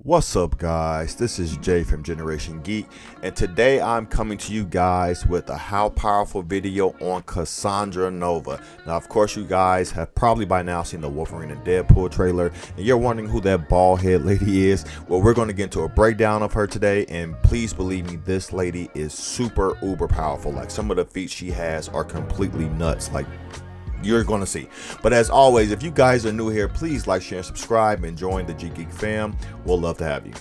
What's up, guys? This is Jay from Generation Geek, and today I'm coming to you guys with a how powerful video on Cassandra Nova. Now, of course, you guys have probably by now seen the Wolverine and Deadpool trailer, and you're wondering who that bald head lady is. Well, we're going to get into a breakdown of her today, and please believe me, this lady is super uber powerful. Like, some of the feats she has are completely nuts. Like, you're going to see. But as always, if you guys are new here, please like, share, and subscribe and join the Geek fam. We'll love to have you.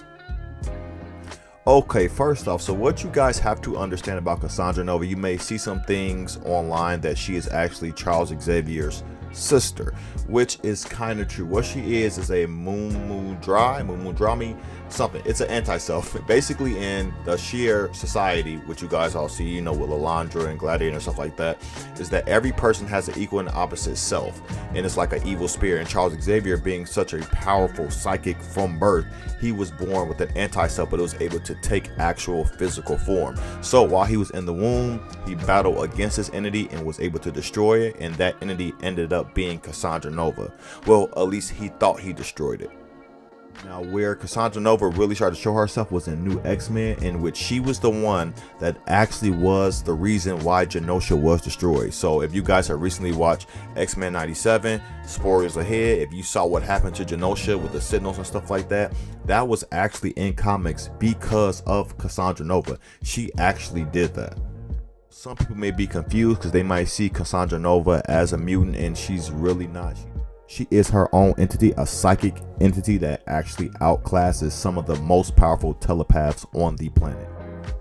Okay, first off, so what you guys have to understand about Cassandra Nova, you may see some things online that she is actually Charles Xavier's sister, which is kind of true. What she is a Mummudrami something. It's an anti-self. Basically, in the sheer society, which you guys all see, you know, with Lalandra and Gladiator and stuff like that, is that every person has an equal and opposite self, and it's like an evil spirit. And Charles Xavier, being such a powerful psychic from birth, he was born with an anti-self, but it was able to take actual physical form. So while he was in the womb, he battled against this entity and was able to destroy it, and that entity ended up being Cassandra Nova. Well, at least he thought he destroyed it. Now, where Cassandra Nova really started to show herself was in New X-Men, in which she was the one that actually was the reason why Genosha was destroyed. So if you guys have recently watched X-Men 97, spoilers ahead, if you saw what happened to Genosha with the Sentinels and stuff like that, that was actually in comics because of Cassandra Nova. She actually did that. Some people may be confused because they might see Cassandra Nova as a mutant, and she's really not. She is her own entity, a psychic entity that actually outclasses some of the most powerful telepaths on the planet.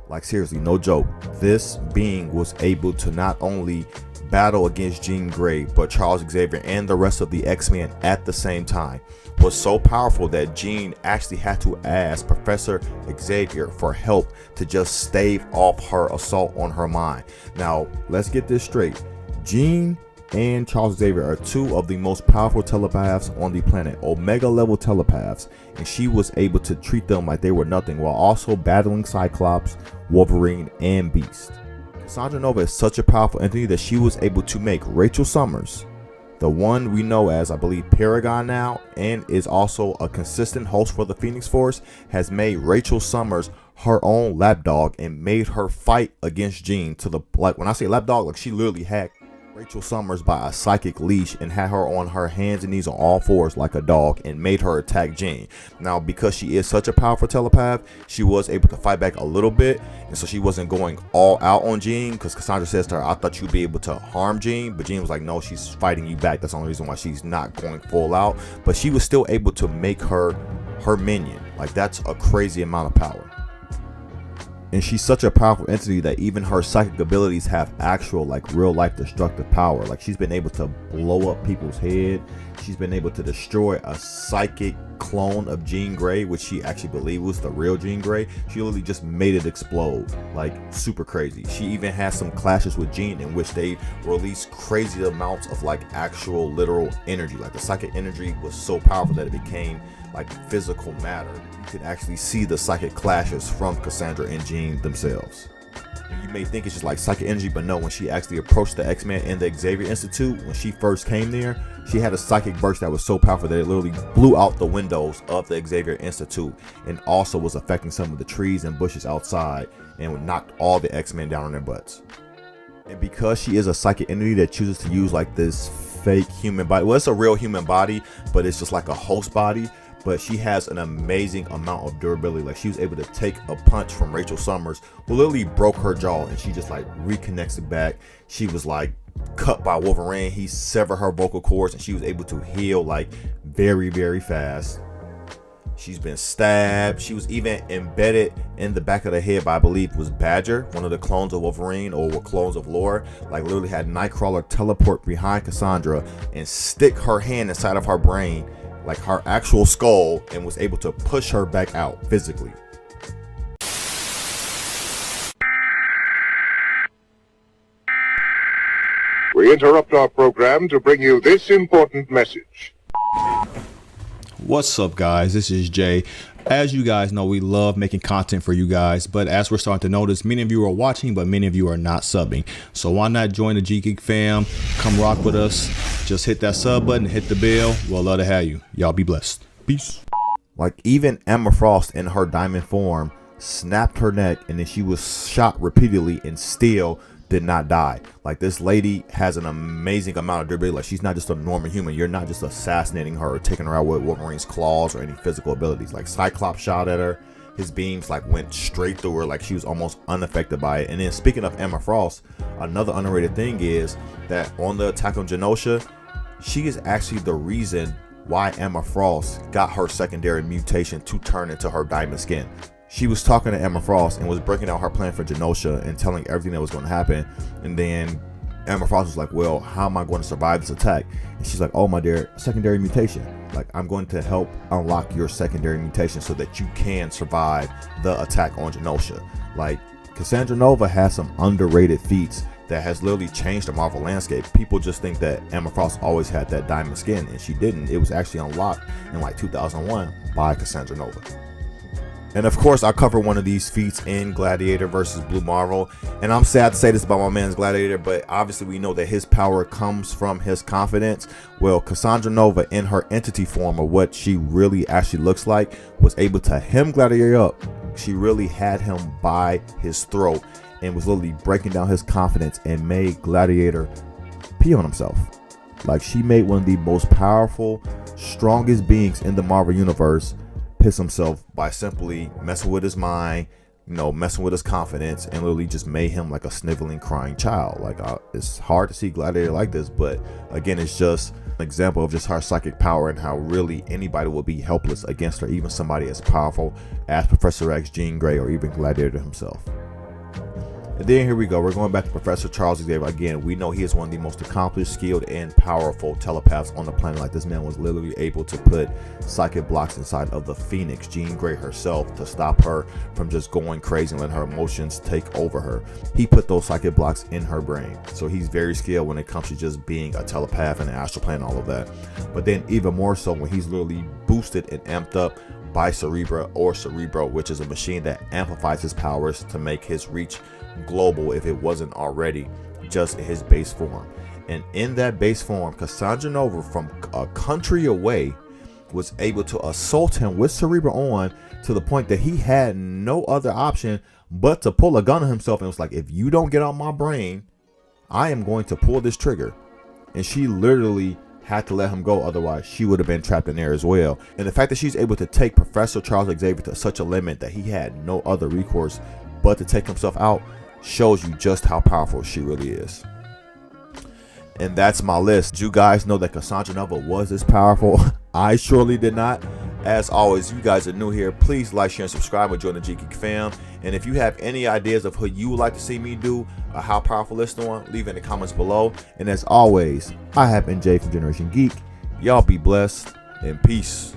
Like, seriously, no joke. This being was able to not only battle against Jean Grey, but Charles Xavier and the rest of the X-Men at the same time. Was so powerful that Jean actually had to ask Professor Xavier for help to just stave off her assault on her mind. Now, let's get this straight. Jean and Charles Xavier are two of the most powerful telepaths on the planet, Omega level telepaths, and she was able to treat them like they were nothing while also battling Cyclops, Wolverine, and Beast. Cassandra Nova is such a powerful entity that she was able to make Rachel Summers, the one we know as, I believe, Paragon now, and is also a consistent host for the Phoenix Force, has made Rachel Summers her own lapdog and made her fight against Jean to the, like, when I say lapdog, like, she literally had Rachel Summers by a psychic leash and had her on her hands and knees on all fours like a dog and made her attack Jean. Now, because she is such a powerful telepath, she was able to fight back a little bit, and so she wasn't going all out on Jean, because Cassandra says to her, I thought you'd be able to harm Jean, but Jean was like, no, she's fighting you back. That's the only reason why she's not going full out, but she was still able to make her minion. Like, that's a crazy amount of power. And she's such a powerful entity that even her psychic abilities have actual, like, real life destructive power. Like, she's been able to blow up people's head. She's been able to destroy a psychic clone of Jean Grey, which she actually believed was the real Jean Grey. She literally just made it explode. Like, super crazy. She even has some clashes with Jean in which they release crazy amounts of, like, actual literal energy. Like, the psychic energy was so powerful that it became like physical matter. You could actually see the psychic clashes from Cassandra and Jean themselves. And you may think it's just like psychic energy, but no, when she actually approached the X-Men and the Xavier Institute, when she first came there, she had a psychic burst that was so powerful that it literally blew out the windows of the Xavier Institute, and also was affecting some of the trees and bushes outside, and knocked all the X-Men down on their butts. And because she is a psychic entity that chooses to use like this fake human body, well, it's a real human body, but it's just like a host body, but she has an amazing amount of durability. Like, she was able to take a punch from Rachel Summers, who literally broke her jaw, and she just like reconnects it back. She was like cut by Wolverine. He severed her vocal cords, and she was able to heal like very, very fast. She's been stabbed. She was even embedded in the back of the head by, I believe it was Badger, one of the clones of Wolverine or clones of Lore. Like, literally had Nightcrawler teleport behind Cassandra and stick her hand inside of her brain, like her actual skull, and was able to push her back out physically. We interrupt our program to bring you this important message. What's up, guys? This is Jay. As you guys know, we love making content for you guys, but as we're starting to notice, many of you are watching, but many of you are not subbing. So why not join the Geek fam? Come rock with us. Just hit that sub button, hit the bell. We'll love to have you. Y'all be blessed. Peace. Like, even Emma Frost in her diamond form snapped her neck, and then she was shot repeatedly and still did not die. Like, this lady has an amazing amount of durability. Like, she's not just a normal human. You're not just assassinating her or taking her out with Wolverine's claws or any physical abilities. Like, Cyclops shot at her. His beams like went straight through her, like she was almost unaffected by it. And then, speaking of Emma Frost, another underrated thing is that on the attack on Genosha, she is actually the reason why Emma Frost got her secondary mutation to turn into her diamond skin. She was talking to Emma Frost and was breaking out her plan for Genosha and telling everything that was going to happen. And then Emma Frost was like, well, how am I going to survive this attack? And she's like, oh, my dear, secondary mutation. Like, I'm going to help unlock your secondary mutation so that you can survive the attack on Genosha. Like, Cassandra Nova has some underrated feats that has literally changed the Marvel landscape. People just think that Emma Frost always had that diamond skin, and she didn't. It was actually unlocked in like 2001 by Cassandra Nova. And of course, I cover one of these feats in Gladiator versus Blue Marvel. And I'm sad to say this about my man's Gladiator, but obviously we know that his power comes from his confidence. Well, Cassandra Nova, in her entity form of what she really actually looks like, was able to hem Gladiator up. She really had him by his throat and was literally breaking down his confidence and made Gladiator pee on himself. Like, she made one of the most powerful, strongest beings in the Marvel universe piss himself by simply messing with his mind, messing with his confidence, and literally just made him like a sniveling, crying child. Like, it's hard to see Gladiator like this, but again, it's just an example of just her psychic power and how really anybody would be helpless against her, even somebody as powerful as Professor X, Jean Grey, or even Gladiator himself. And then here we go. We're going back to Professor Charles Xavier again. We know he is one of the most accomplished, skilled, and powerful telepaths on the planet. Like, this man was literally able to put psychic blocks inside of the Phoenix, Jean Grey herself, to stop her from just going crazy and letting her emotions take over her. He put those psychic blocks in her brain. So he's very skilled when it comes to just being a telepath and an astral plane and all of that. But then even more so when he's literally boosted and amped up by Cerebro, which is a machine that amplifies his powers to make his reach global if it wasn't already just his base form. And in that base form, Cassandra Nova from a country away was able to assault him with Cerebro on, to the point that he had no other option but to pull a gun on himself, and was like, if you don't get on my brain, I am going to pull this trigger. And she literally had to let him go, otherwise she would have been trapped in there as well. And the fact that she's able to take Professor Charles Xavier to such a limit that he had no other recourse but to take himself out shows you just how powerful she really is. And that's my list. Did you guys know that Cassandra Nova was this powerful? I surely did not. As always, you guys are new here, please like, share, and subscribe, and join the Geek fam. And if you have any ideas of who you would like to see me do a How Powerful list on, leave in the comments below. And as always, I have been Jay from Generation Geek. Y'all be blessed, and peace.